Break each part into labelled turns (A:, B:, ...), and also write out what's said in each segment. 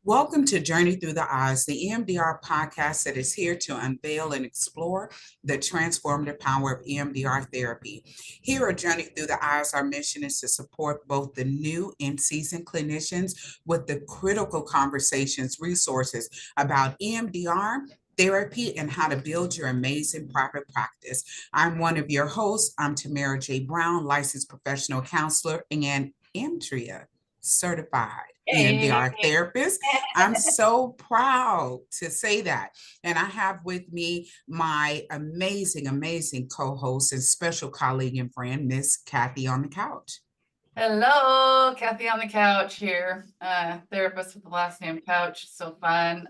A: Welcome to Journey Through the Eyes, the EMDR podcast that is here to unveil and explore the transformative power of EMDR therapy. Here at Journey Through the Eyes, our mission is to support both the new and seasoned clinicians with the critical conversations, resources about EMDR therapy and how to build your amazing private practice. I'm one of your hosts. I'm Tamara J. Brown, licensed professional counselor and Andrea certified
B: Hey.
A: EMDR therapist. I'm so proud to say that. And I have with me my amazing co-host and special colleague and friend, Miss Kathy on the couch.
B: Hello, Kathy on the couch here, therapist with the last name Couch. So fun.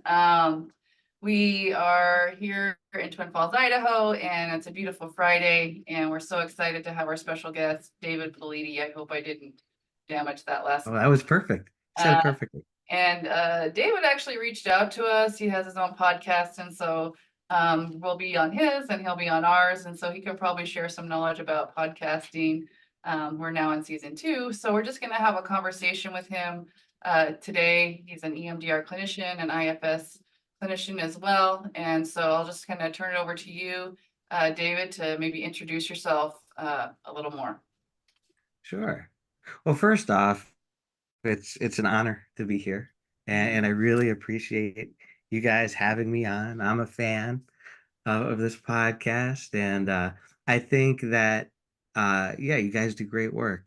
B: We are here in Twin Falls, Idaho, and it's a beautiful Friday, and we're so excited to have our special guest, David Polidi. I hope I didn't damage that last
C: Oh,
B: name.
C: that was perfect. Said it perfectly.
B: And David actually reached out to us. He has his own podcast, and so we'll be on his and he'll be on ours. And so he can probably share some knowledge about podcasting. We're now in season 2, so we're just going to have a conversation with him today. He's an EMDR clinician and IFS clinician as well. And so I'll just kind of turn it over to you, David, to maybe introduce yourself a little more.
C: Sure. Well, first off, it's an honor to be here, and I really appreciate you guys having me on. I'm a fan of this podcast, and I think that yeah, you guys do great work.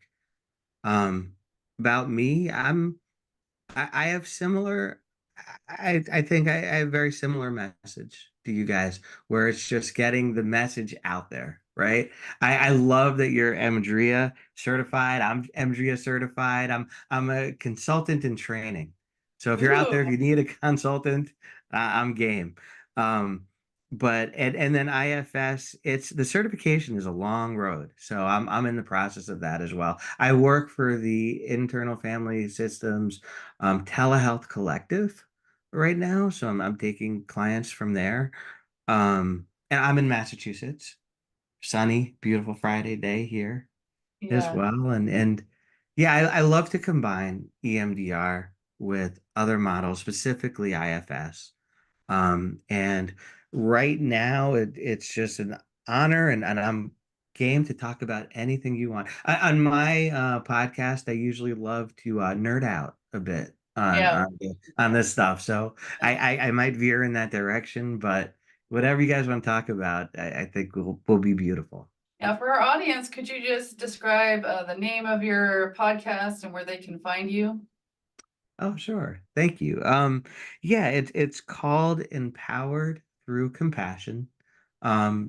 C: Um, about me, I have similar. I think I have very similar message to you guys, where it's just getting the message out there, right? I love that you're EMDRIA certified. I'm EMDRIA certified. I'm a consultant in training. So if you're out there, if
B: Ooh.
C: you need a consultant, I'm game. Um, but and then IFS, it's the certification is a long road. So I'm in the process of that as well. I work for the Internal Family Systems telehealth collective right now. So I'm taking clients from there. And I'm in Massachusetts. Sunny, beautiful Friday day here as
B: Yeah.
C: well. And yeah, I love to combine EMDR with other models, specifically IFS. And right now it's just an honor, and I'm game to talk about anything you want. On my podcast, I usually love to nerd out a bit
B: Yeah.
C: on this stuff. So I might veer in that direction, but whatever you guys want to talk about, I think will be beautiful.
B: Now, for our audience, could you just describe the name of your podcast and where they can find you?
C: Oh, sure. Thank you. Yeah, it's called Empowered Through Compassion.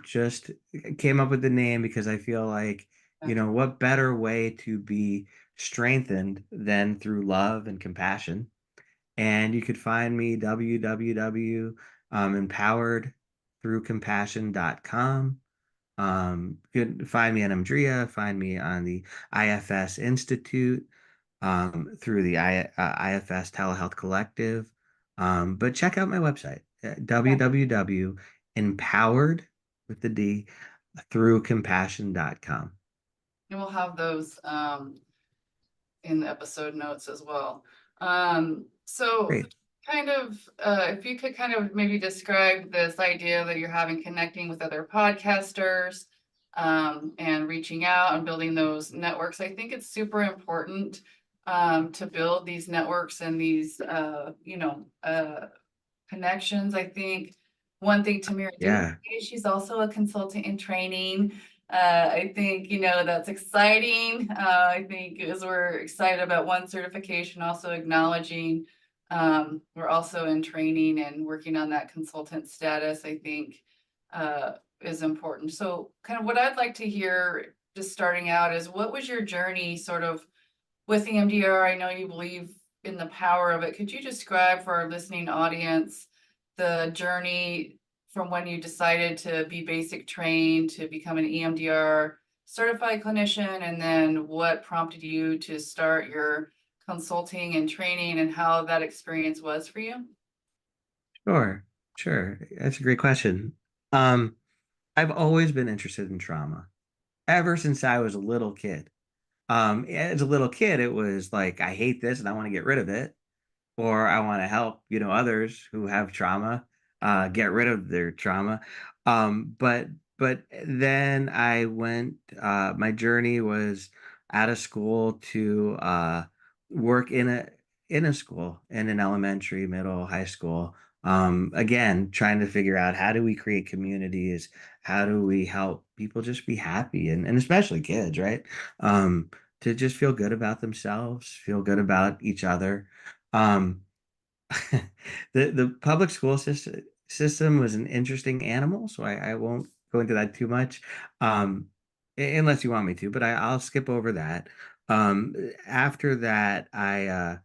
C: Just came up with the name because I feel like, what better way to be strengthened than through love and compassion? And you could find me www empoweredthroughcompassion.com. You can find me on Amdria, find me on the IFS Institute, through the IFS Telehealth Collective. But check out my website, www.empowered with the D through compassion.com.
B: And we'll have those in the episode notes as well. So
C: Great.
B: kind of, if you could kind of maybe describe this idea that you're having connecting with other podcasters and reaching out and building those networks. I think it's super important to build these networks and these, connections. I think one thing Tamira didn't
C: Yeah.
B: say, she's also a consultant in training. I think, that's exciting. I think as we're excited about one certification, also acknowledging we're also in training and working on that consultant status, I think is important. So kind of what I'd like to hear just starting out is, what was your journey sort of with the EMDR? I know you believe in the power of it. Could you describe for our listening audience the journey from when you decided to be basic trained to become an EMDR certified clinician, and then what prompted you to start your consulting and training, and how that experience was for you?
C: Sure. Sure. That's a great question. Um, I've always been interested in trauma ever since I was a little kid. As a little kid, it was like, I hate this and I want to get rid of it. or I want to help, others who have trauma, get rid of their trauma. But then I went. My journey was out of school to work in a school, in an elementary, middle, high school. Again, trying to figure out, how do we create communities? How do we help people just be happy, and especially kids, right? To just feel good about themselves, feel good about each other. Um, the public school system was an interesting animal, so I won't go into that too much, unless you want me to, but I'll skip over that. After that, I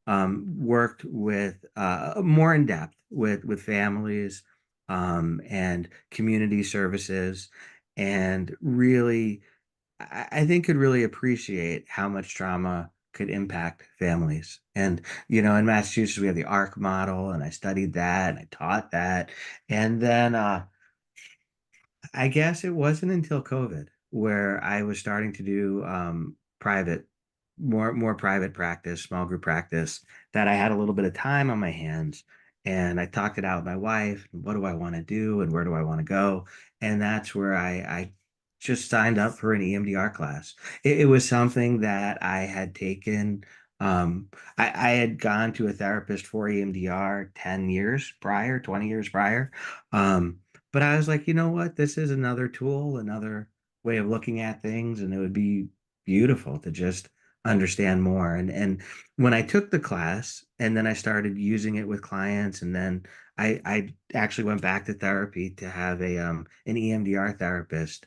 C: worked with, more in depth with families, and community services, and really, I think could really appreciate how much trauma could impact families. And, in Massachusetts, we have the ARC model, and I studied that and I taught that. And then I guess it wasn't until COVID where I was starting to do private, more private practice, small group practice, that I had a little bit of time on my hands. And I talked it out with my wife. What do I want to do, and where do I want to go? And that's where I just signed up for an EMDR class. It was something that I had taken. I had gone to a therapist for EMDR 10 years prior, 20 years prior. But I was like, you know what? This is another tool, another way of looking at things, and it would be beautiful to just understand more. And when I took the class, and then I started using it with clients, and then I actually went back to therapy to have an EMDR therapist.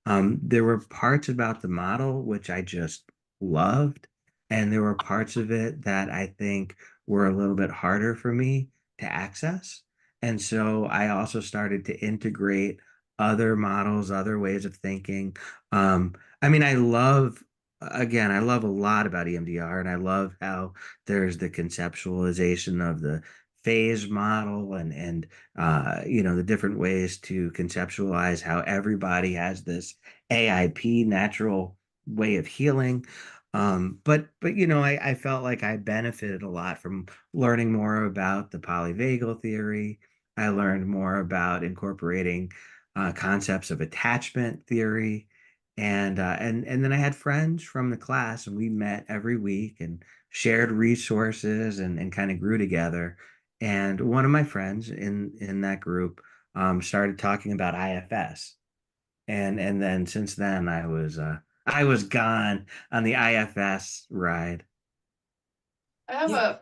C: There were parts about the model which I just loved, and there were parts of it that I think were a little bit harder for me to access. And so I also started to integrate other models, other ways of thinking. I mean, I love a lot about EMDR, and I love how there's the conceptualization of the phase model, and the different ways to conceptualize how everybody has this AIP, natural way of healing. But I felt like I benefited a lot from learning more about the polyvagal theory. I learned more about incorporating concepts of attachment theory, and then I had friends from the class, and we met every week and shared resources, and kind of grew together. And one of my friends in that group started talking about IFS, and then since then I was gone on the IFS ride.
B: I have
A: Yeah.
B: a,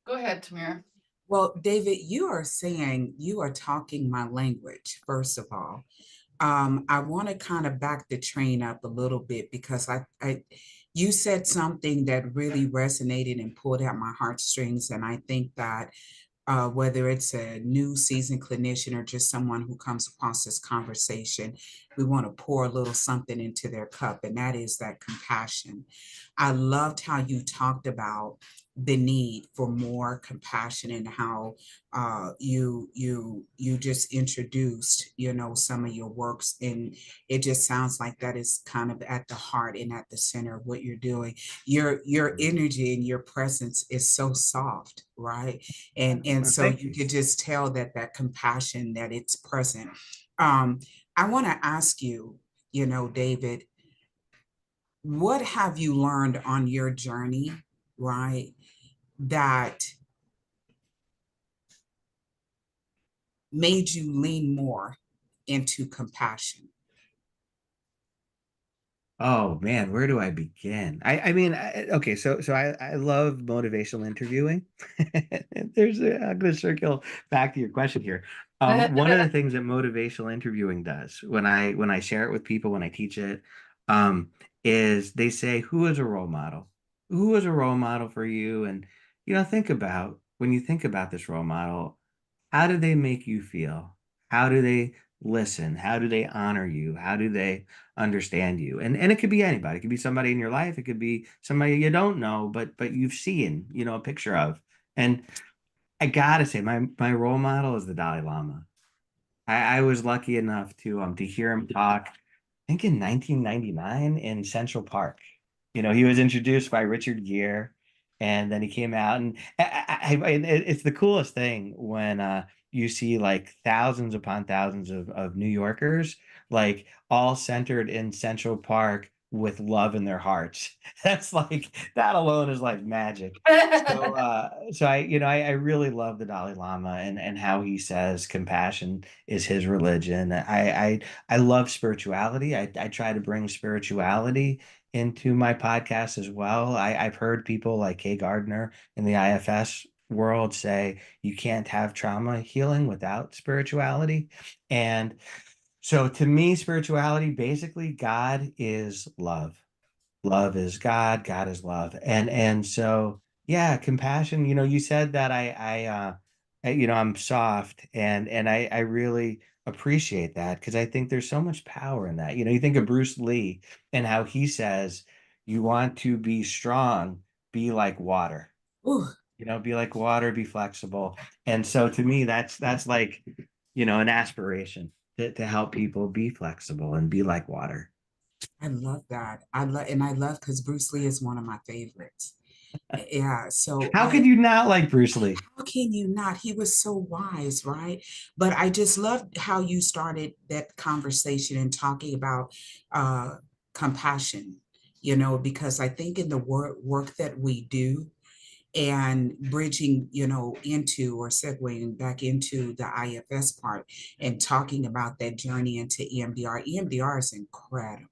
B: go ahead, Tamir.
A: Well, David, you are saying you are talking my language, first of all. I want to kind of back the train up a little bit because you said something that really resonated and pulled at my heartstrings. And I think that whether it's a new seasoned clinician or just someone who comes across this conversation, we want to pour a little something into their cup, and that is that compassion. I loved how you talked about the need for more compassion, and how you just introduced, some of your works, and it just sounds like that is kind of at the heart and at the center of what you're doing. Your energy and your presence is so soft, right? And so
C: Thank
A: you
C: you.
A: could just tell that that compassion, that it's present. um I want to ask you, David, what have you learned on your journey, right, that made you lean more into compassion?
C: Oh man, where do I begin? I mean, okay, so I love motivational interviewing. I'm going to circle back to your question here. One of the things that motivational interviewing does, when I share it with people, when I teach it, um, is they say, who is a role model? Who is a role model for you? And think about, when you think about this role model, how do they make you feel? How do they listen? How do they honor you? How do they understand you? And it could be anybody. It could be somebody in your life. It could be somebody you don't know, but you've seen, a picture of. And I gotta say, my role model is the Dalai Lama. I was lucky enough to hear him talk, I think in 1999 in Central Park. He was introduced by Richard Gere, And then he came out, and it's the coolest thing when you see like thousands upon thousands of New Yorkers, like all centered in Central Park with love in their hearts. That's like, that alone is like magic. So I really love the Dalai Lama, and how he says compassion is his religion. I love spirituality. I try to bring spirituality into my podcast as well. I've heard people like Kay Gardner in the IFS world say you can't have trauma healing without spirituality. And so to me, spirituality, basically, God is love. Love is God, God is love. And so yeah, compassion, you said that I'm soft, and I really appreciate that, because I think there's so much power in that. You think of Bruce Lee and how he says, you want to be strong, be like water.
A: Ooh,
C: Be like water, be flexible. And so to me, that's like, an aspiration to help people be flexible and be like water.
A: I love that. I love because Bruce Lee is one of my favorites. Yeah. So
C: How could you not like Bruce Lee?
A: how can you not? He was so wise, right? But I just loved how you started that conversation and talking about uh, compassion, because I think in the work that we do, and bridging, into or segueing back into the IFS part and talking about that journey into EMDR. EMDR is incredible.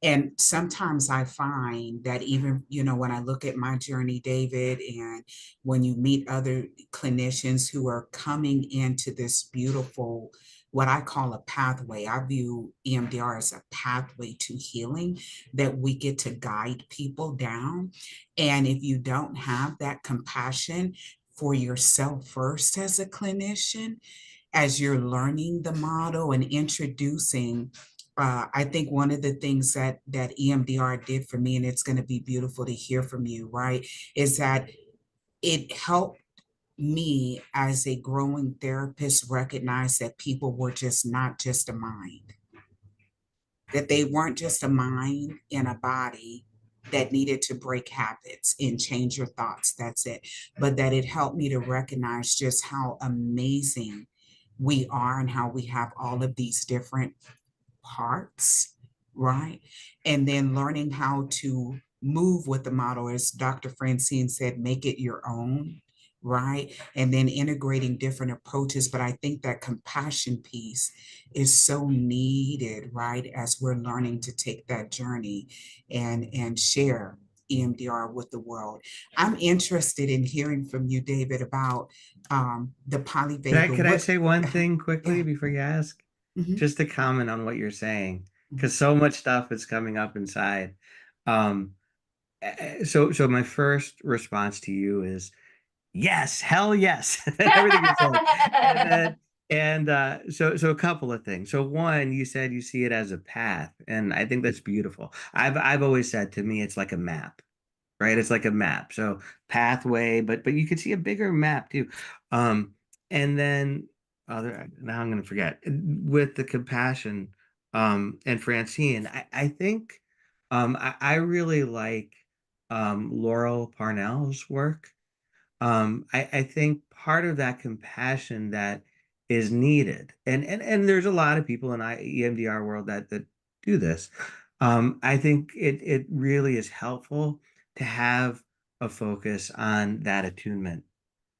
A: And sometimes I find that even, when I look at my journey, David, and when you meet other clinicians who are coming into this beautiful, what I call a pathway, I view EMDR as a pathway to healing that we get to guide people down. And if you don't have that compassion for yourself first as a clinician, as you're learning the model and introducing, I think one of the things that EMDR did for me, and it's going to be beautiful to hear from you, right, is that it helped me as a growing therapist recognize that people were just not just a mind, that they weren't just a mind and a body that needed to break habits and change your thoughts. That's it. But that it helped me to recognize just how amazing we are and how we have all of these different parts, right? And then learning how to move with the model, as Dr. Francine said, make it your own, right? And then integrating different approaches. But I think that compassion piece is so needed, right? As we're learning to take that journey and share EMDR with the world. I'm interested in hearing from you, David, about the
C: Could I
A: polyvagal.
C: could I
A: What?
C: say one thing quickly
A: Yeah.
C: before you ask?
A: Mhm.
C: Just to comment on what you're saying,
A: Mhm.
C: because so much stuff is coming up inside. Um, so my first response to you is yes, hell yes, everything you said. And then so a couple of things. So one, you said you see it as a path, and I think that's beautiful. I've always said, to me it's like a map, right? It's like a map. So pathway, but you could see a bigger map too. And then other, now I'm going to forget, with the compassion, and Francine, I think, I really like, Laurel Parnell's work. I think part of that compassion that is needed, and there's a lot of people in EMDR world that do this. I think it really is helpful to have a focus on that attunement,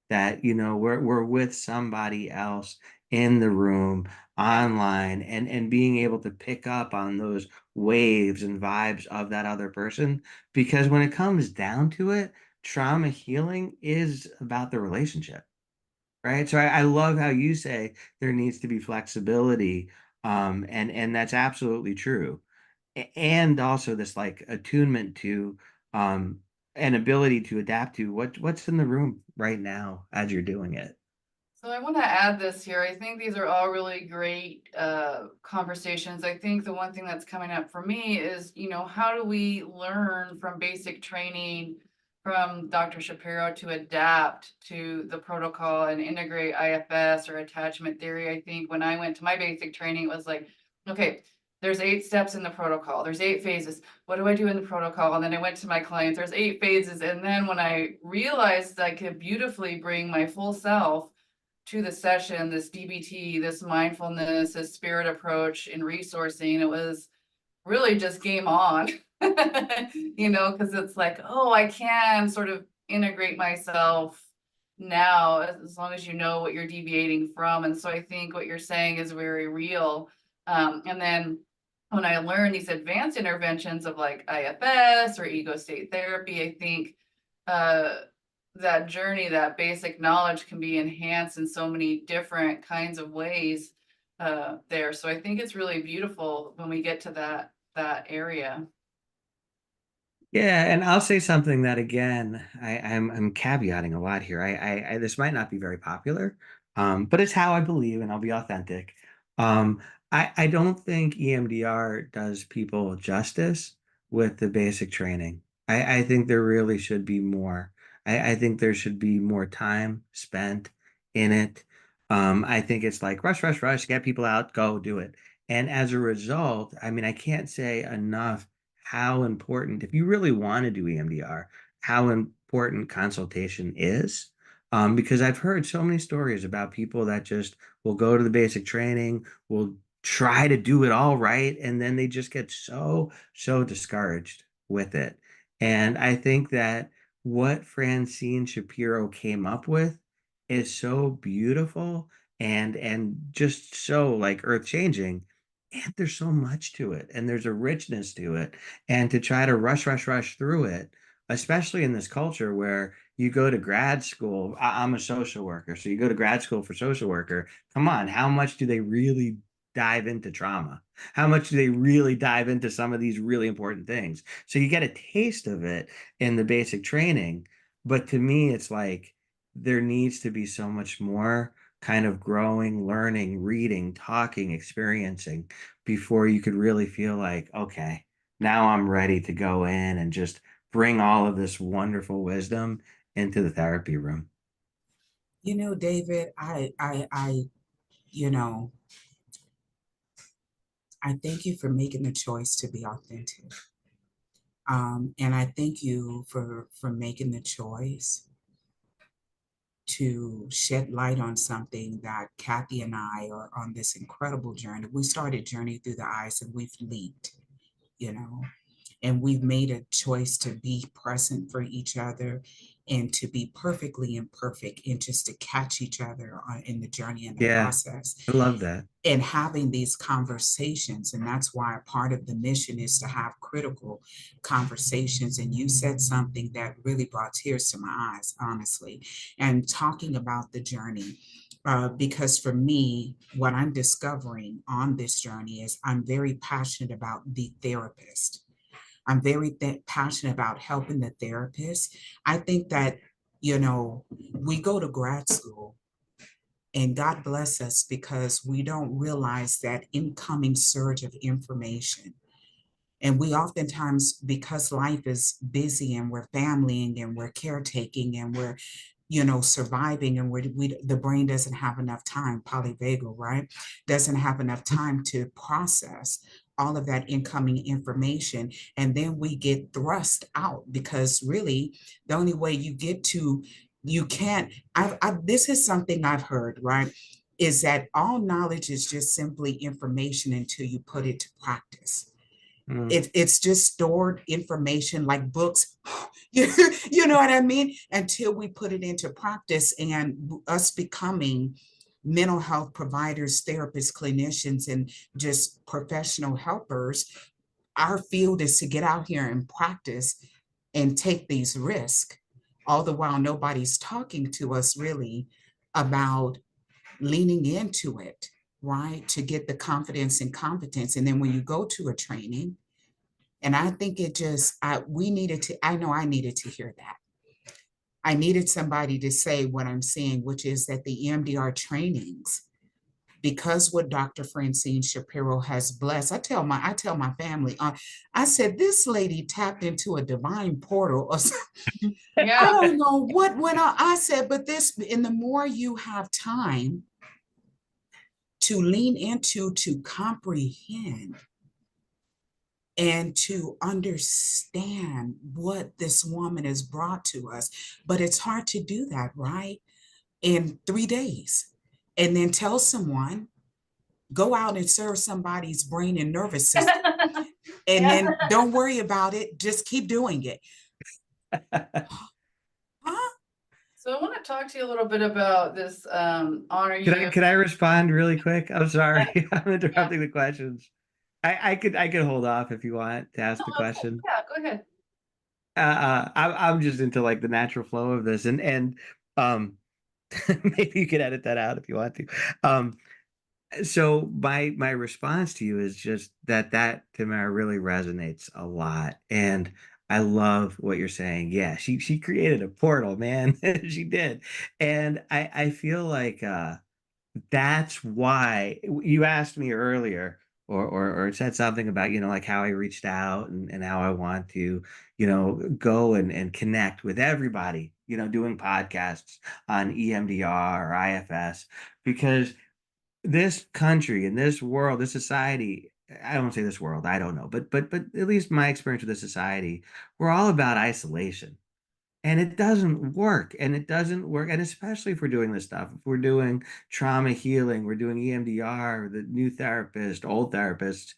C: that we're with somebody else in the room, online, and being able to pick up on those waves and vibes of that other person, because when it comes down to it, trauma healing is about the relationship, right? So I love how you say there needs to be flexibility, and that's absolutely true. And also this like attunement to, um an ability to adapt to what's in the room right now as you're doing it.
B: So I want to add this here. I think these are all really great conversations. I think the one thing that's coming up for me is, how do we learn from basic training from Dr. Shapiro to adapt to the protocol and integrate IFS or attachment theory? I think when I went to my basic training, it was like, okay, there's 8 steps in the protocol. There's 8 phases. What do I do in the protocol? And then I went to my clients, there's 8 phases. And then when I realized I could beautifully bring my full self to the session, this DBT, this mindfulness, this spirit approach in resourcing, it was really just game on, you know, because it's like, oh, I can sort of integrate myself now as long as you know what you're deviating from. And so I think what you're saying is very real. And then when I learned these advanced interventions of like IFS or ego state therapy, I think that journey, that basic knowledge can be enhanced in so many different kinds of ways there. So I think it's really beautiful when we get to that area.
C: Yeah, and I'll say something that again, I'm caveating a lot here. I this might not be very popular, but it's how I believe, and I'll be authentic. Um, I don't think EMDR does people justice with the basic training. I think there really should be more. I think there should be more time spent in it. I think it's like rush, rush, rush, get people out, go do it. And as a result, I mean, I can't say enough how important, if you really want to do EMDR, how important consultation is. Because I've heard so many stories about people that just will go to the basic training, will try to do it all right, and then they just get so discouraged with it. And I think that what Francine Shapiro came up with is so beautiful and just so like earth changing. And there's so much to it, and there's a richness to it. And to try to rush through it, especially in this culture where you go to grad school. I'm a social worker, so you go to grad school for social worker. Come on, how much do they really dive into trauma? How much do they really dive into some of these really important things? So you get a taste of it in the basic training. But to me, it's like there needs to be so much more kind of growing, learning, reading, talking, experiencing before you could really feel like, okay, now I'm ready to go in and just bring all of this wonderful wisdom into the therapy room.
A: You know, David, you know, I thank you for making the choice to be authentic. And I thank you for making the choice to shed light on something that Kathy and I are on this incredible journey. We started Journey Through the Eyes and we've leaped, you know, and we've made a choice to be present for each other and to be perfectly imperfect and just to catch each other in the journey and the
C: Yeah,
A: process
C: I love that.
A: and having these conversations. And that's why part of the mission is to have critical conversations. And you said something that really brought tears to my eyes, honestly, and talking about the journey. Because for me, what I'm discovering on this journey is I'm very passionate about the therapist. I'm very passionate about helping the therapist. I think that, you know, we go to grad school and God bless us because we don't realize that incoming surge of information. And we oftentimes, because life is busy and we're familying and we're caretaking and we're, you know, surviving and the brain doesn't have enough time, polyvagal, right? Doesn't have enough time to process all of that incoming information. And then we get thrust out because really the only way you get to, you can't, this is something I've heard, right? Is that all knowledge is just simply information until you put it to practice.
C: Mm.
A: It's just stored information like books. you, you know what I mean? Until we put it into practice and us becoming mental health providers, therapists, clinicians, and just professional helpers, our field is to get out here and practice and take these risks. All the while, nobody's talking to us really about leaning into it, right? To get the confidence and competence. And then when you go to a training, and I think it just, we needed to, I know I needed to hear that. I needed somebody to say what I'm saying, which is that the EMDR trainings, because what Dr. Francine Shapiro has blessed, I tell my family, I said, this lady tapped into a divine portal or something. I
B: Yeah.
A: don't know what went on. I said, but this, and the more you have time to lean into, to comprehend, and to understand what this woman has brought to us. But it's hard to do that, right? In 3 days. And then tell someone, go out and serve somebody's brain and nervous system. And
B: Yeah.
A: then don't worry about it. Just keep doing it. Huh?
B: So I want to talk to you a little bit about this honor year.
C: Can I respond really quick? I'm
B: Yeah,
C: sorry. I'm
B: yeah.
C: interrupting the questions. I could hold off if you want to ask
B: No,
C: the
B: okay.
C: question.
B: Yeah, go ahead.
C: I'm just into like the natural flow of this, and um, maybe you could edit that out if you want to. Um, so my response to you is just that Tamara really resonates a lot, and I love what you're saying. Yeah, she created a portal, man. She did, and I feel like that's why you asked me earlier or said something about, like how I reached out and how I want to, go and connect with everybody, doing podcasts on EMDR or IFS, because this country and this world, this society, I don't say this world, I don't know, but at least my experience with this society, we're all about isolation. And it doesn't work. And it doesn't work. And especially if we're doing this stuff, if we're doing trauma healing, we're doing EMDR, the new therapist, old therapists,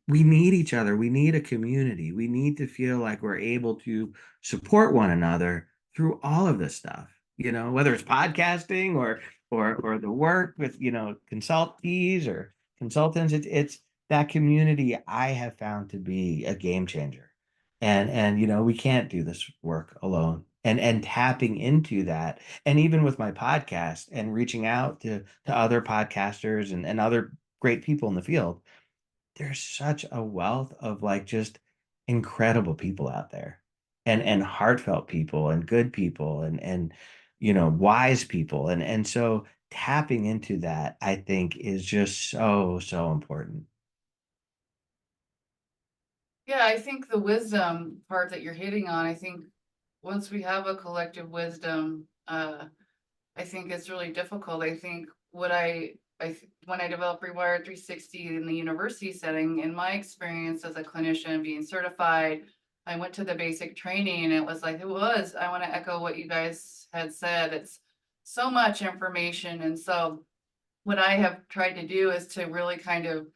C: we need each other. We need a community. We need to feel like we're able to support one another through all of this stuff, whether it's podcasting or the work with, consultees or consultants. It's that community I have found to be a game changer. And we can't do this work alone. And tapping into that. And even with my podcast and reaching out to other podcasters and other great people in the field, there's such a wealth of like just incredible people out there and heartfelt people and good people and wise people. And so tapping into that, I think, is just so important.
B: Yeah, I think the wisdom part that you're hitting on, I think once we have a collective wisdom, I think it's really difficult. I think when I developed Rewired 360 in the university setting, in my experience as a clinician being certified, I went to the basic training and it was like, I want to echo what you guys had said. It's so much information. And so what I have tried to do is to really kind of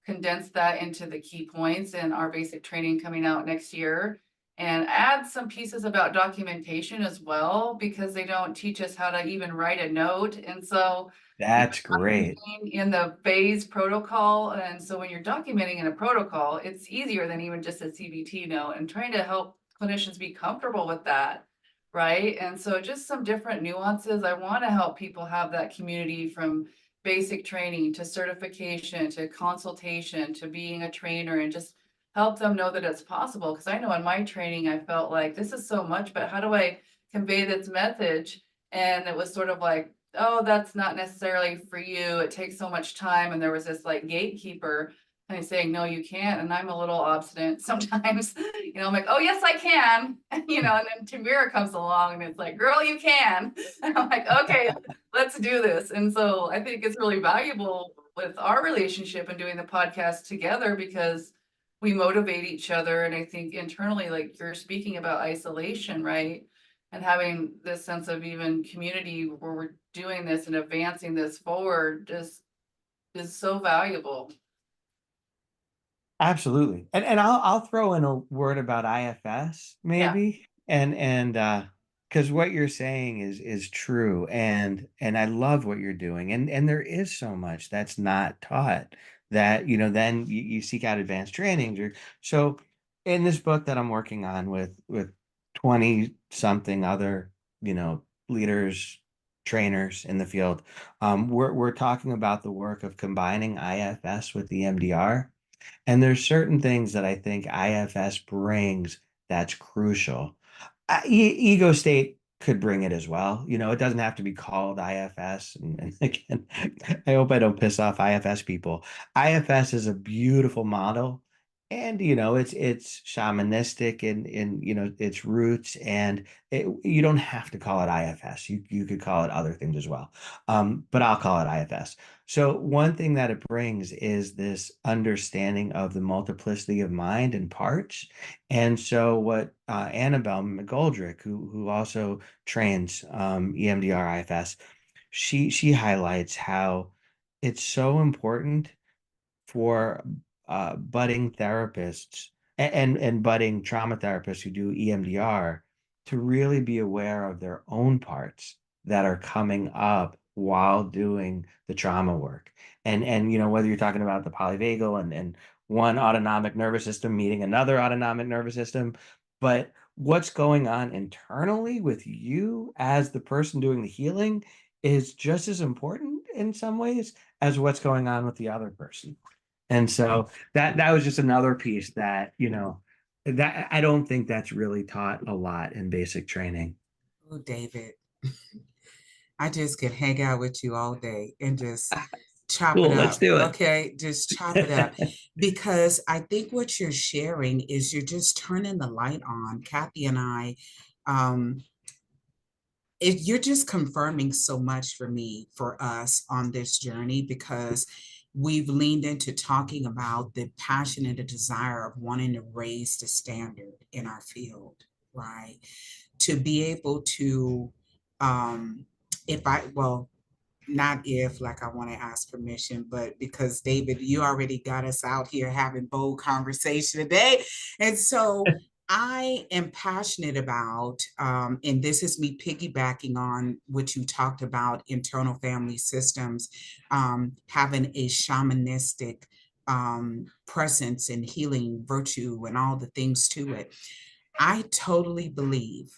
B: condense that into the key points in our basic training coming out next year and add some pieces about documentation as well, because they don't teach us how to even write a note. And so,
C: That's great.
B: documenting in the phase protocol. And so when you're documenting in a protocol, it's easier than even just a CBT note, and trying to help clinicians be comfortable with that. Right. And so just some different nuances. I want to help people have that community from basic training to certification to consultation to being a trainer, and just help them know that it's possible. Because I know in my training, I felt like this is so much, but how do I convey this message? And it was sort of like, oh, that's not necessarily for you. It takes so much time. And there was this like gatekeeper kind of saying, no, you can't. And I'm a little obstinate sometimes. I'm like, oh, yes, I can. And then Tamira comes along and it's like, girl, you can. And I'm like, okay, let's do this. And so I think it's really valuable with our relationship and doing the podcast together, because we motivate each other. And I think internally, like you're speaking about isolation, right? And having this sense of even community where we're doing this and advancing this forward just is so valuable.
C: Absolutely. And I'll throw in a word about IFS
B: Yeah.
C: maybe. And because what you're saying is true, and I love what you're doing. And there is so much that's not taught that, then you seek out advanced trainings or so. In this book that I'm working on with 20 something other, leaders, trainers in the field, we're talking about the work of combining IFS with the MDR, and there's certain things that I think IFS brings that's crucial. Ego state could bring it as well. It doesn't have to be called IFS. And again, I hope I don't piss off IFS people. IFS is a beautiful model. And it's shamanistic in its roots, and you don't have to call it IFS. You could call it other things as well, but I'll call it IFS. So one thing that it brings is this understanding of the multiplicity of mind and parts. And so what Annabelle McGoldrick, who also trains EMDR IFS, she highlights how it's so important for budding therapists and budding trauma therapists who do EMDR to really be aware of their own parts that are coming up while doing the trauma work. And whether you're talking about the polyvagal and one autonomic nervous system meeting another autonomic nervous system, but what's going on internally with you as the person doing the healing is just as important in some ways as what's going on with the other person. And so that was just another piece that, that I don't think that's really taught a lot in basic training.
A: Oh, David, I just could hang out with you all day and just chop it
C: Cool, let's
A: up.
C: do it.
A: Okay, just chop it up. Because I think what you're sharing is you're just turning the light on. Kathy and I, um, you're just confirming so much for me, for us on this journey, because we've leaned into talking about the passion and the desire of wanting to raise the standard in our field, right? To be able to, if I, well, not if, like I want to ask permission, but because David, you already got us out here having bold conversation today. And so I am passionate about, and this is me piggybacking on what you talked about, internal family systems, having a shamanistic presence and healing virtue and all the things to it. I totally believe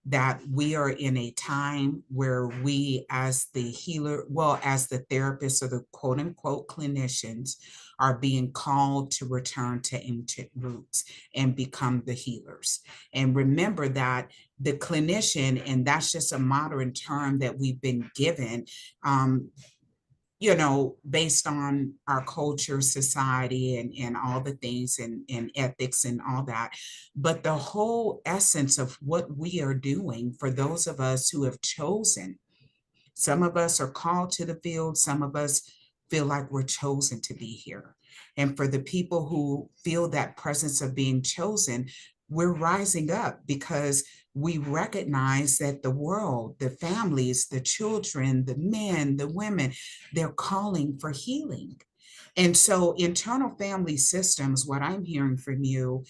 A: that we are in a time where we, as the healer, well, as the therapists or the quote unquote clinicians, are being called to return to ancient roots and become the healers. And remember that the clinician, and that's just a modern term that we've been given, based on our culture, society, and all the things and ethics and all that. But the whole essence of what we are doing for those of us who have chosen, some of us are called to the field, some of us feel like we're chosen to be here. And for the people who feel that presence of being chosen, we're rising up because we recognize that the world, the families, the children, the men, the women, they're calling for healing. And so, internal family systems, what I'm hearing from you,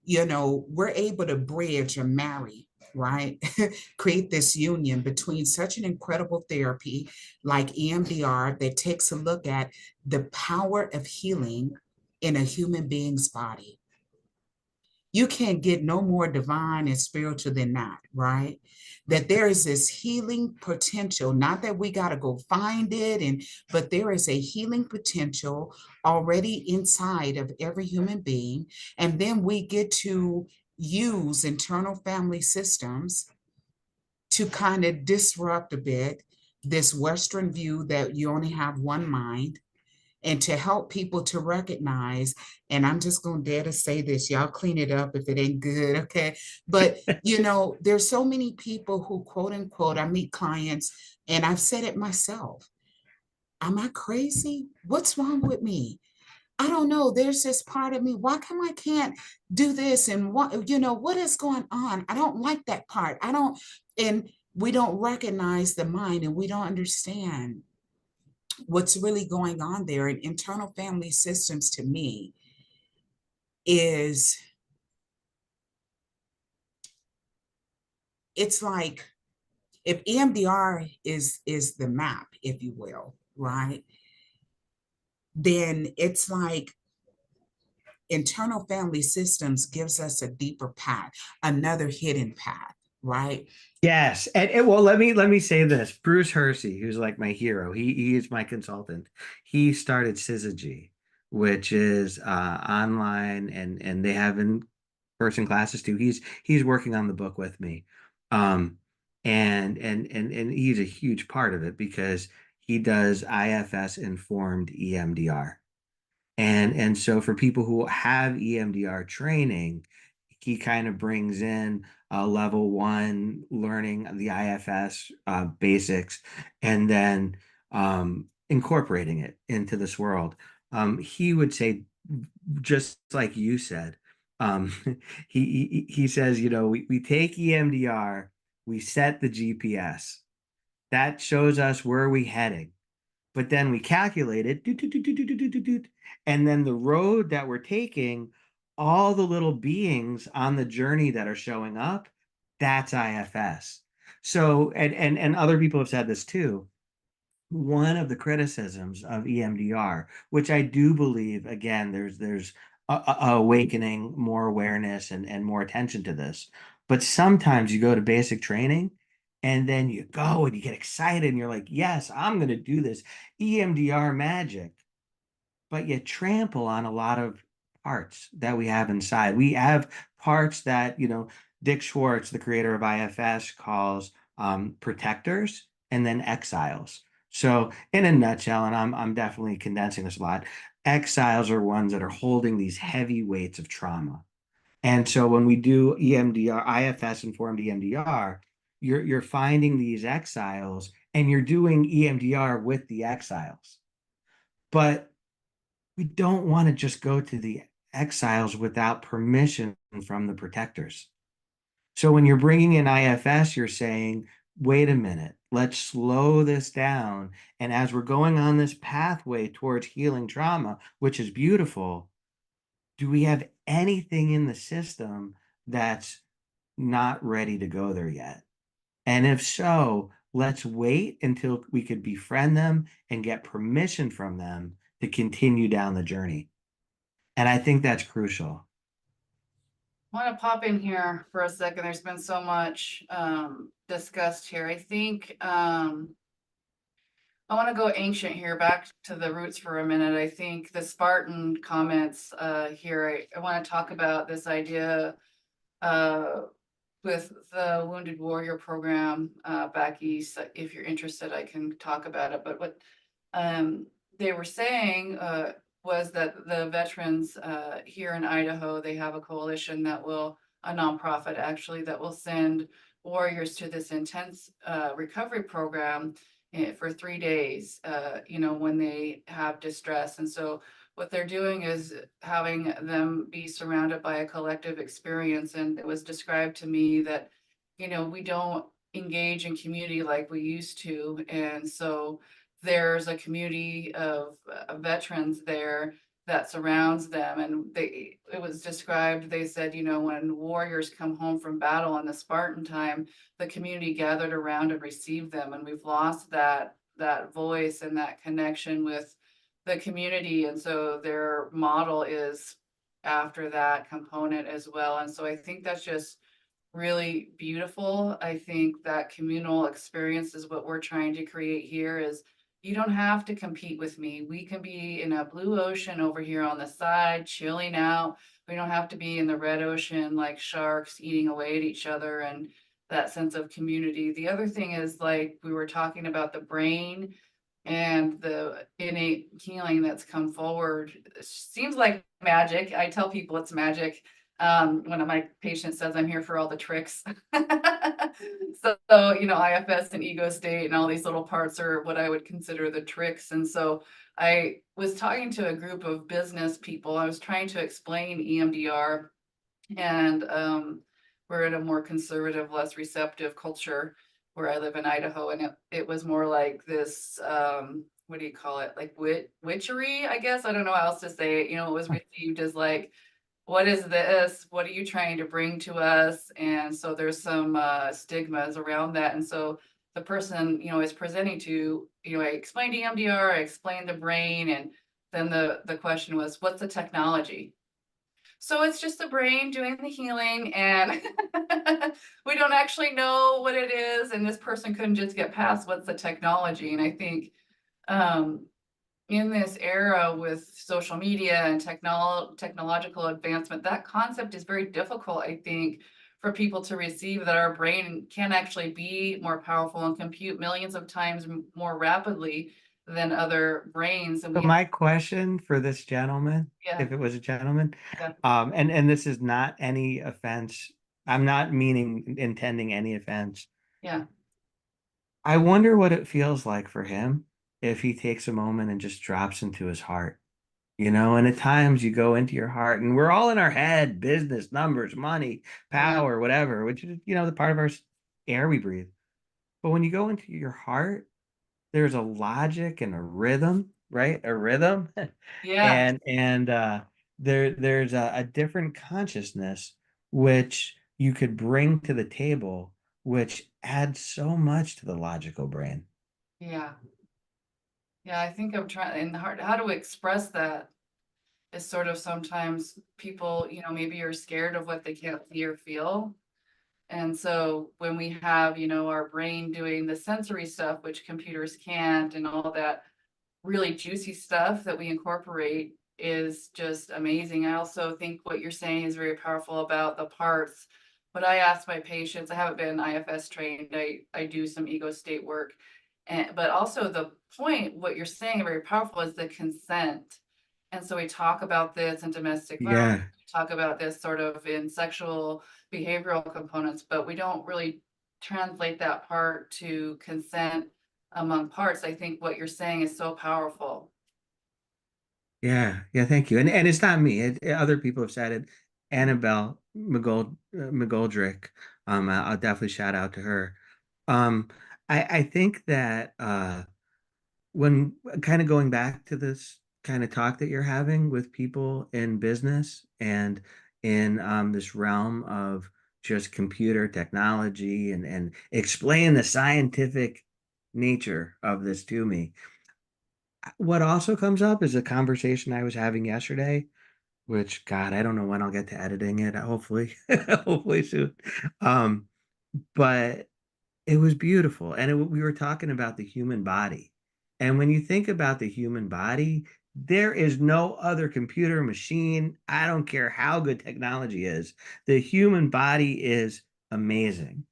A: we're able to bridge or marry, right? Create this union between such an incredible therapy like EMDR that takes a look at the power of healing in a human being's body. You can't get no more divine and spiritual than that, right? That there is this healing potential, not that we got to go find it, but there is a healing potential already inside of every human being. And then we get to use internal family systems to kind of disrupt a bit this Western view that you only have one mind, and to help people to recognize, and I'm just going to dare to say this, y'all clean it up if it ain't good, okay? But, there's so many people who, quote unquote, I meet clients, and I've said it myself. Am I crazy? What's wrong with me? I don't know. There's this part of me. Why come I can't do this? And what is going on? I don't like that part. I don't, and we don't recognize the mind, and we don't understand what's really going on there. And internal family systems, to me, is, it's like, if EMDR is the map, if you will, right? Then it's like internal family systems gives us a deeper path, another hidden path, right?
C: Yes, and well, let me say this: Bruce Hersey, who's like my hero, he is my consultant. He started Syzygy, which is online, and they have in-person classes too. He's working on the book with me, um, and he's a huge part of it because he does IFS informed EMDR. And so for people who have EMDR training, he kind of brings in level one learning the IFS basics, and then incorporating it into this world. He would say, just like you said, um, he says, you know, we take EMDR, we set the GPS. That shows us where we heading. But then we calculate it, and then the road that we're taking, all the little beings on the journey that are showing up, that's IFS. So, and other people have said this too. One of the criticisms of EMDR, which I do believe, again, there's a awakening, more awareness, and more attention to this. But sometimes you go to basic training and then you go and you get excited and you're like, yes, I'm going to do this EMDR magic. But you trample on a lot of parts that we have inside. We have parts that, you know, Dick Schwartz, the creator of IFS, calls protectors and then exiles. So, in a nutshell, and I'm definitely condensing this a lot, exiles are ones that are holding these heavy weights of trauma. And so when we do EMDR, IFS informed EMDR, you're finding these exiles and you're doing EMDR with the exiles. But we don't want to just go to the exiles without permission from the protectors. So when you're bringing in IFS, you're saying, wait a minute, let's slow this down. And as we're going on this pathway towards healing trauma, which is beautiful, do we have anything in the system that's not ready to go there yet? And if so, let's wait until we could befriend them and get permission from them to continue down the journey. And I think that's crucial.
B: I want to pop in here for a second. There's been so much discussed here. I think I want to go ancient here, back to the roots for a minute. I think the Spartan comments here, I want to talk about this idea with the Wounded Warrior program back east. If you're interested, I can talk about it. But what they were saying was that the veterans here in Idaho, they have a coalition that will, a nonprofit actually, that will send warriors to this intense recovery program for 3 days, you know, when they have distress. And so what they're doing is having them be surrounded by a collective experience. And it was described to me that, you know, we don't engage in community like we used to. And so there's a community of veterans there that surrounds them. And it was described, they said, you know, when warriors come home from battle in the Spartan time, the community gathered around and received them. And we've lost that voice and that connection with the community. And so their model is after that component as well. And so I think that's just really beautiful. I think that communal experience is what we're trying to create here. Is you don't have to compete with me. We can be in a blue ocean over here on the side, chilling out. We don't have to be in the red ocean like sharks eating away at each other, and that sense of community. The other thing is, like we were talking about the brain and the innate healing that's come forward. It seems like magic. I tell people it's magic. One of my patients says I'm here for all the tricks. So, you know, IFS and ego state and all these little parts are what I would consider the tricks. And so I was talking to a group of business people. I was trying to explain EMDR, and we're in a more conservative, less receptive culture where I live in Idaho, and it was more like this, what do you call it? Like witchery, I guess. I don't know how else to say it. You know, it was received as like, what is this? What are you trying to bring to us? And so there's some stigmas around that. And so the person, you know, is presenting to, you know, I explained EMDR, I explained the brain, and then the question was, what's the technology? So it's just the brain doing the healing, and we don't actually know what it is. And this person couldn't just get past what's the technology. And I think in this era with social media and technological advancement, that concept is very difficult, I think, for people to receive, that our brain can actually be more powerful and compute millions of times more rapidly than other brains. And
C: So
B: we,
C: my question for this gentleman,
B: yeah,
C: if it was a gentleman,
B: yeah,
C: and this is not any offense. I'm not meaning intending any offense.
B: yeah,
C: I wonder what it feels like for him if he takes a moment and just drops into his heart. And at times you go into your heart and we're all in our head, business, numbers, money,
B: yeah,
C: power, whatever, which is, the part of our air we breathe. But when you go into your heart, there's a logic and a rhythm, right? A rhythm.
B: yeah,
C: And there's a different consciousness which you could bring to the table, which adds so much to the logical brain.
B: yeah. Yeah, I think I'm trying, and hard, how to express that is sort of sometimes people, maybe are scared of what they can't see or feel. And so when we have, our brain doing the sensory stuff, which computers can't, and all that really juicy stuff that we incorporate is just amazing. I also think what you're saying is very powerful about the parts. But I ask my patients, I haven't been IFS trained, I do some ego state work. But also the point, what you're saying very powerful is the consent. And so we talk about this in domestic violence,
C: Yeah.
B: we talk about this sort of in sexual behavioral components, but we don't really translate that part to consent among parts. I think what you're saying is so powerful.
C: Yeah, yeah, thank you. And it's not me. Other people have said it. Annabelle McGoldrick. I'll definitely shout out to her. Um, I think that when kind of going back to this kind of talk that you're having with people in business and in this realm of just computer technology and explain the scientific nature of this to me. What also comes up is a conversation I was having yesterday, which God, I don't know when I'll get to editing it. Hopefully, hopefully soon. Um, but it was beautiful, and we were talking about the human body. And when you think about the human body, there is no other computer machine. I don't care how good technology is. The human body is amazing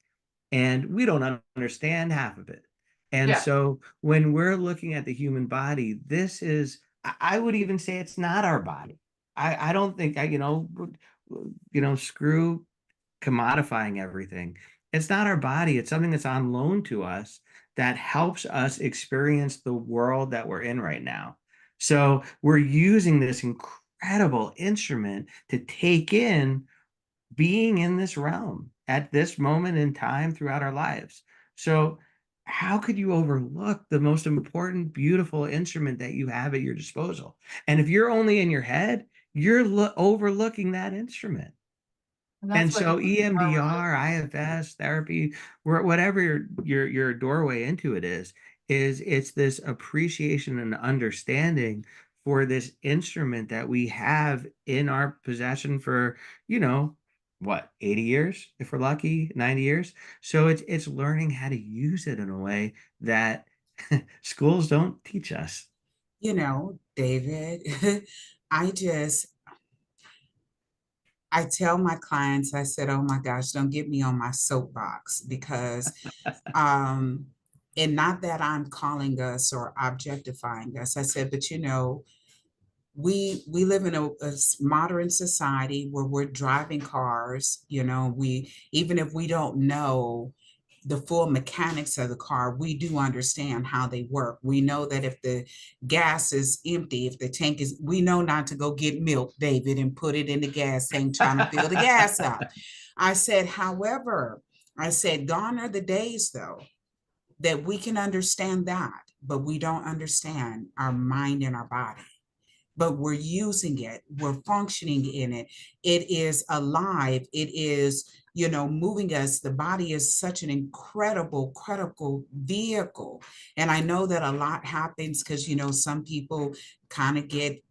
C: and we don't understand half of it. And
B: Yeah.
C: so when we're looking at the human body, this is, I would even say it's not our body. I don't think screw commodifying everything. It's not our body. It's something that's on loan to us that helps us experience the world that we're in right now. So we're using this incredible instrument to take in being in this realm at this moment in time throughout our lives. So, how could you overlook the most important, beautiful instrument that you have at your disposal? And if you're only in your head, you're overlooking that instrument.
B: And
C: And
B: that's what
C: so
B: EMDR
C: EMDR, IFS therapy, whatever your doorway into it is it's this appreciation and understanding for this instrument that we have in our possession for, what, 80 years, if we're lucky, 90 years. So it's learning how to use it in a way that schools don't teach us.
A: David, I just I tell my clients, I said, oh my gosh, don't get me on my soapbox because, um, and not that I'm calling us or objectifying us. I said, but we live in a modern society where we're driving cars. We even if we don't know the full mechanics of the car, we do understand how they work. We know that if the gas is empty, if the tank is, we know not to go get milk, David, and put it in the gas tank trying to fill the gas up. I said, however, I said, gone are the days though that we can understand that, but we don't understand our mind and our body, but we're using it, we're functioning in it. It is alive. It is, moving us. The body is such an incredible vehicle. And I know that a lot happens because, some people kind of get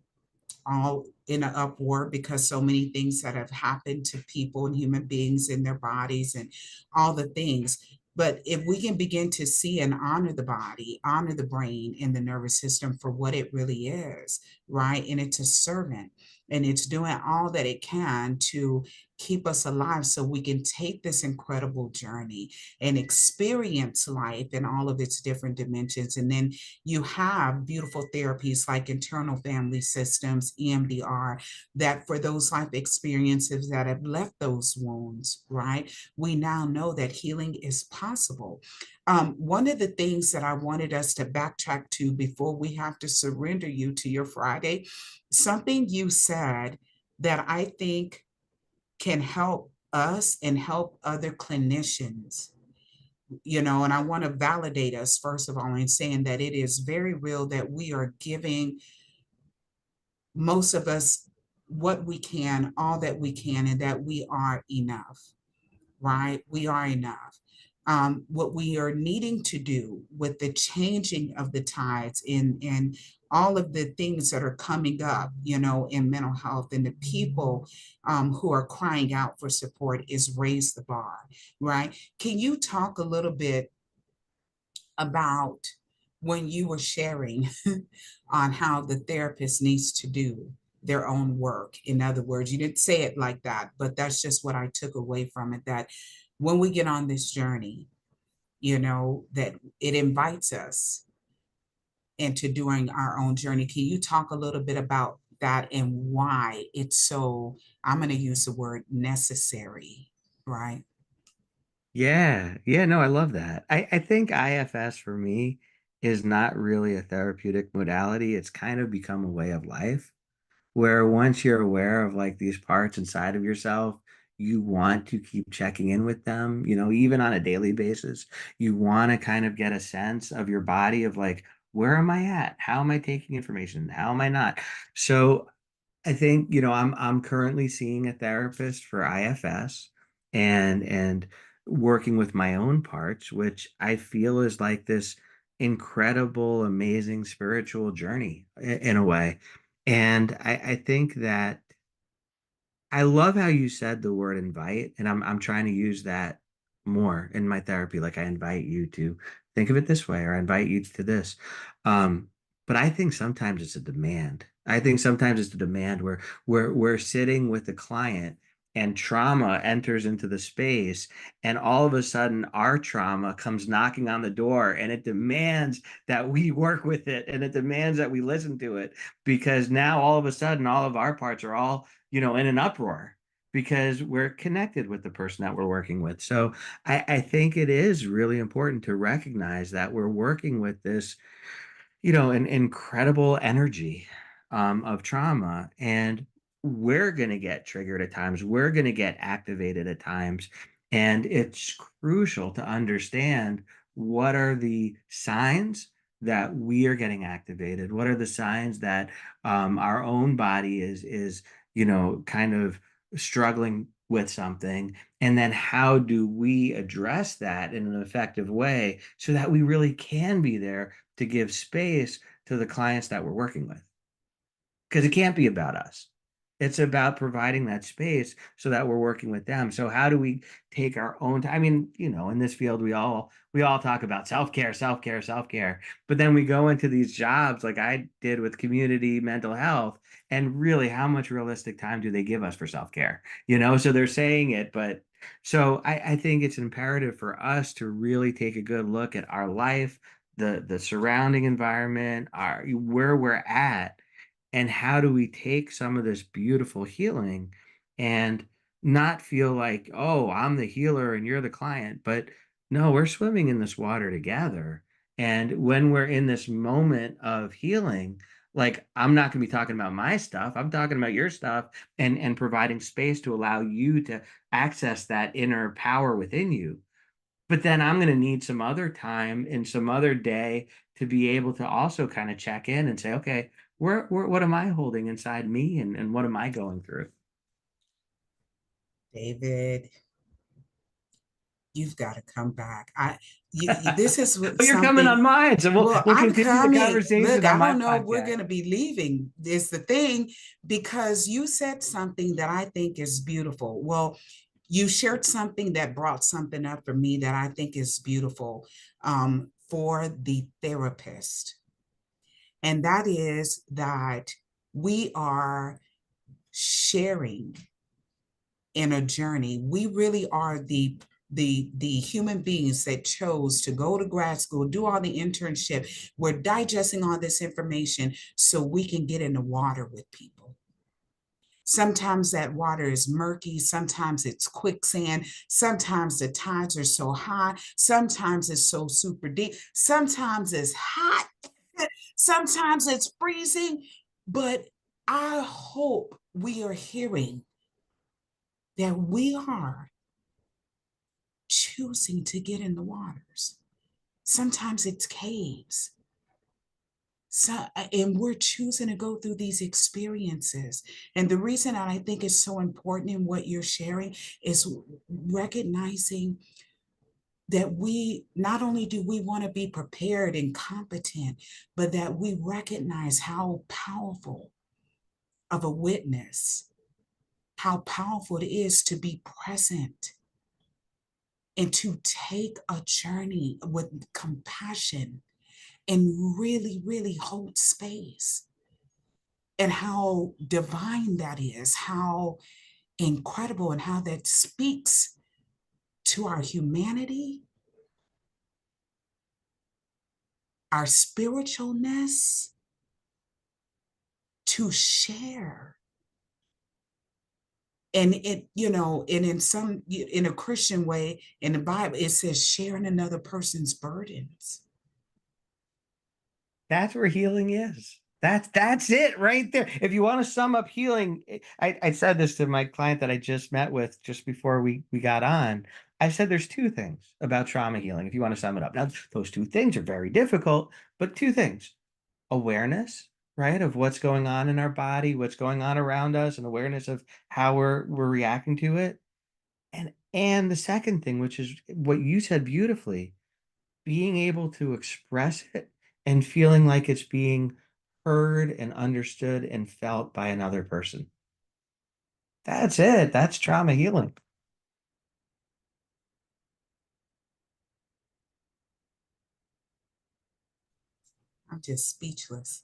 A: all in an uproar because so many things that have happened to people and human beings in their bodies and all the things. But if we can begin to see and honor the body, honor the brain and the nervous system for what it really is, right? And it's a servant and it's doing all that it can to keep us alive so we can take this incredible journey and experience life in all of its different dimensions. And then you have beautiful therapies like internal family systems, EMDR, that for those life experiences that have left those wounds, right? We now know that healing is possible. One of the things that I wanted us to backtrack to before we have to surrender you to your Friday, something you said that I think can help us and help other clinicians, and I want to validate us, first of all, in saying that it is very real that we are giving most of us what we can, all that we can, and that we are enough, right? We are enough. What we are needing to do with the changing of the tides and all of the things that are coming up, in mental health and the people who are crying out for support is raise the bar, right? Can you talk a little bit about when you were sharing on how the therapist needs to do their own work? In other words, you didn't say it like that, but that's just what I took away from it, that when we get on this journey, that it invites us into doing our own journey. Can you talk a little bit about that and why it's so, I'm going to use the word necessary, right?
C: Yeah, yeah, no, I love that. I think IFS for me is not really a therapeutic modality. It's kind of become a way of life where once you're aware of like these parts inside of yourself, you want to keep checking in with them, even on a daily basis. You want to kind of get a sense of your body of like, where am I at? How am I taking information? How am I not? So I think, I'm currently seeing a therapist for IFS and working with my own parts, which I feel is like this incredible, amazing spiritual journey in a way. And I think that I love how you said the word invite, and I'm trying to use that more in my therapy. Like I invite you to think of it this way, or I invite you to this. Um, but I think sometimes it's a demand. I think sometimes it's a demand where we're sitting with the client and trauma enters into the space, and all of a sudden our trauma comes knocking on the door and it demands that we work with it and it demands that we listen to it because now all of a sudden all of our parts are all in an uproar because we're connected with the person that we're working with. So I think it is really important to recognize that we're working with this, an incredible energy of trauma. And we're going to get triggered at times. We're going to get activated at times. And it's crucial to understand what are the signs that we are getting activated. What are the signs that our own body is kind of struggling with something, and then how do we address that in an effective way so that we really can be there to give space to the clients that we're working with, because it can't be about us. It's about providing that space so that we're working with them. So how do we take our own time? I mean, in this field, we all talk about self-care, self-care, self-care, but then we go into these jobs like I did with community mental health, and really, how much realistic time do they give us for self-care? So they're saying it, but so I think it's imperative for us to really take a good look at our life, the surrounding environment, our where we're at, and how do we take some of this beautiful healing and not feel like, oh, I'm the healer and you're the client, but no, we're swimming in this water together. And when we're in this moment of healing, like I'm not going to be talking about my stuff, I'm talking about your stuff, and providing space to allow you to access that inner power within you. But then I'm going to need some other time and some other day to be able to also kind of check in and say, okay, what am I holding inside me, and what am I going through?
A: David, you've got to come back. This is
C: But you're coming
A: something.
C: on mine, so we'll
A: Well,
C: we'll
A: I'm
C: continue the
A: coming. Look,
C: conversation on
A: I
C: my
A: don't know if we're
C: podcast.
A: going to be leaving, is the thing, because you said something that I think is beautiful. Well, you shared something that brought something up for me that I think is beautiful, for the therapist. And that is that we are sharing in a journey. We really are the human beings that chose to go to grad school, do all the internship. We're digesting all this information so we can get in the water with people. Sometimes that water is murky, sometimes it's quicksand, sometimes the tides are so high, sometimes it's so super deep, sometimes it's hot, sometimes it's freezing. But I hope we are hearing that we are choosing to get in the waters. Sometimes it's caves. So, and we're choosing to go through these experiences. And the reason that I think is so important in what you're sharing is recognizing that we not only do we want to be prepared and competent, but that we recognize how powerful of a witness, how powerful it is to be present and to take a journey with compassion and really, really hold space. And how divine that is, how incredible, and how that speaks to our humanity, our spiritualness, to share. And and in a Christian way, in the Bible, it says sharing another person's burdens.
C: That's where healing is. That's it right there. If you want to sum up healing, I said this to my client that I just met with just before we got on. I said there's two things about trauma healing, if you want to sum it up. Now, those two things are very difficult, but two things: awareness, right, of what's going on in our body, what's going on around us, and awareness of how we're reacting to it. And the second thing, which is what you said beautifully, being able to express it and feeling like it's being heard and understood and felt by another person. That's it. That's trauma healing.
A: I'm just speechless.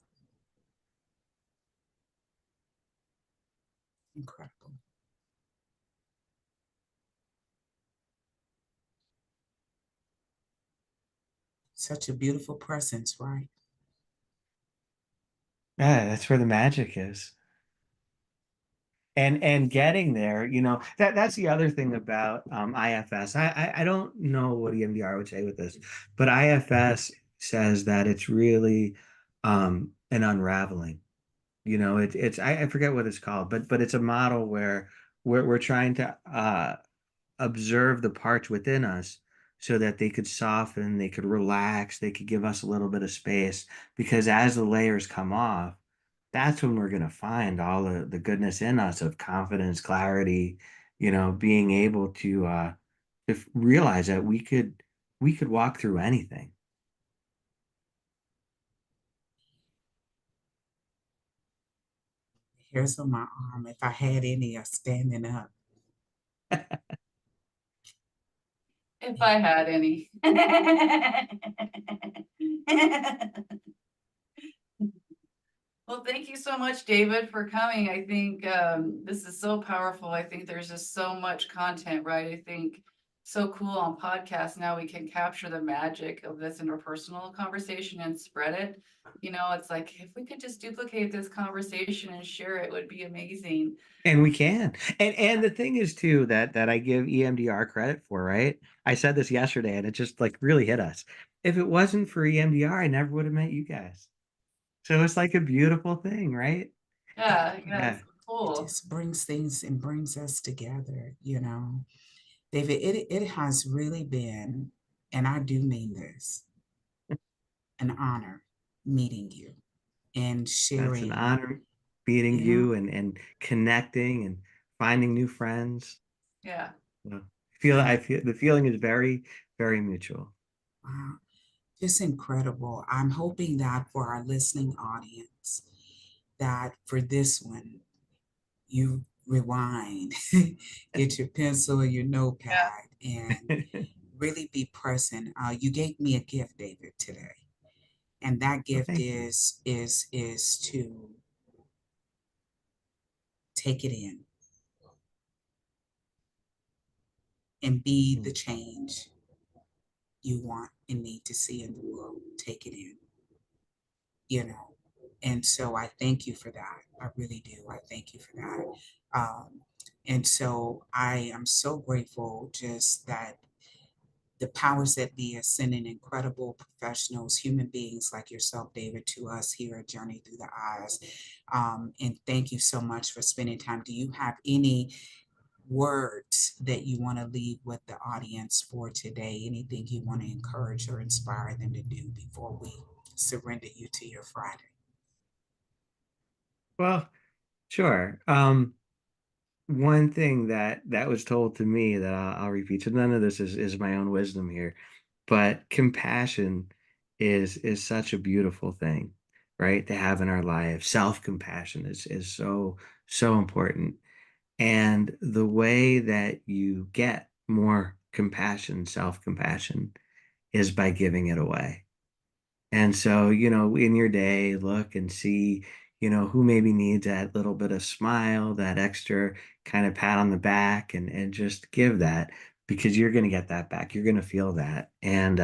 A: Incredible. Such a beautiful presence, right?
C: Yeah, that's where the magic is. And getting there, that's the other thing about IFS. I don't know what EMDR would say with this, but IFS says that it's really an unraveling. It's I forget what it's called, but it's a model where we're trying to observe the parts within us so that they could soften, they could relax, they could give us a little bit of space. Because as the layers come off, that's when we're going to find all the goodness in us of confidence, clarity, being able to realize that we could walk through anything.
A: Hairs on my arm. If I had any, are standing up.
B: If I had any. Well, thank you so much, David, for coming. I think this is so powerful. I think there's just so much content, right? I think so cool on podcasts. Now we can capture the magic of this interpersonal conversation and spread it. It's like if we could just duplicate this conversation and share it, would be amazing.
C: And we can. And the thing is too that I give EMDR credit for, right? I said this yesterday and it just like really hit us. If it wasn't for EMDR, I never would have met you guys. So it's like a beautiful thing, right?
B: Yeah, yeah,
C: Yeah.
B: it's
A: It
B: cool.
A: just brings things and brings us together, David, it has really been, and I do mean this, an honor meeting you and
C: That's an
A: sharing,
C: honor meeting
A: you know,
C: you and connecting and finding new friends.
B: Yeah.
C: So
A: and
C: I feel the feeling is very, very mutual.
A: wow, just incredible. I'm hoping that for our listening audience, that for this one, you rewind, get your pencil and your
B: Yeah.
A: notepad, and really be present. You gave me a gift, David, today, and that
C: Well,
A: gift
C: thank you.
A: is to take it in, and be the change you want and need to see in the world. Take it in, you know. And so I thank you for that. I really do. I thank you for that. And so I am so grateful just that the powers that be are sending incredible professionals, human beings like yourself, David, to us here at Journey Through the Eyes. And thank you so much for spending time. Do you have any words that you want to leave with the audience for today? Anything you want to encourage or inspire them to do before we surrender you to your Friday?
C: Well, sure. One thing that was told to me that I'll repeat. So none of this is my own wisdom here, but compassion is such a beautiful thing, right? To have in our lives. Self-compassion is so important. And the way that you get more compassion, self-compassion, is by giving it away. And so, in your day, look and see, who maybe needs that little bit of smile, that extra kind of pat on the back, and just give that, because you're going to get that back. You're going to feel that. And,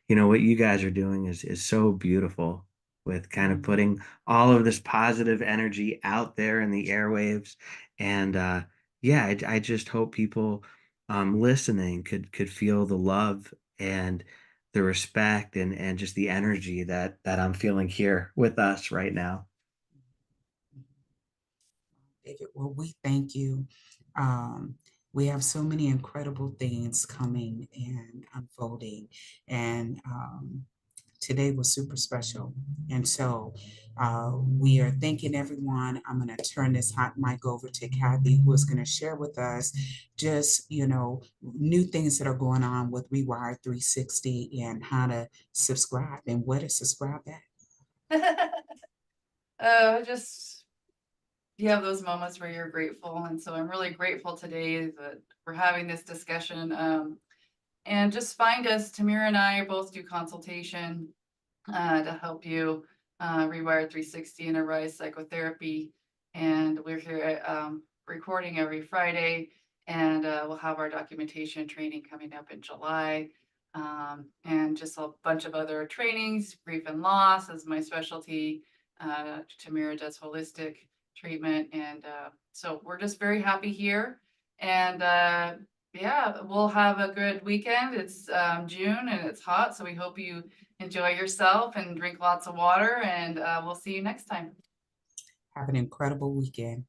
C: what you guys are doing is so beautiful, with kind of putting all of this positive energy out there in the airwaves. And, yeah, I just hope people, listening could feel the love and the respect and just the energy that I'm feeling here with us right now.
A: David, well, we thank you. Um, we have so many incredible things coming and unfolding, and today was super special. And so we are thanking everyone. I'm going to turn this hot mic over to Kathy, who is going to share with us just, new things that are going on with Rewire 360 and how to subscribe and where to subscribe at.
B: Just you have those moments where you're grateful. And so I'm really grateful today that we're having this discussion. And just find us. Tamira and I both do consultation to help you rewire 360 and arise psychotherapy. And we're here recording every Friday. And we'll have our documentation training coming up in July. And just a bunch of other trainings. Grief and loss is my specialty. Tamira does holistic treatment. And so we're just very happy here. And yeah, we'll have a good weekend. It's June and it's hot. So we hope you enjoy yourself and drink lots of water. And we'll see you next time.
A: Have an incredible weekend.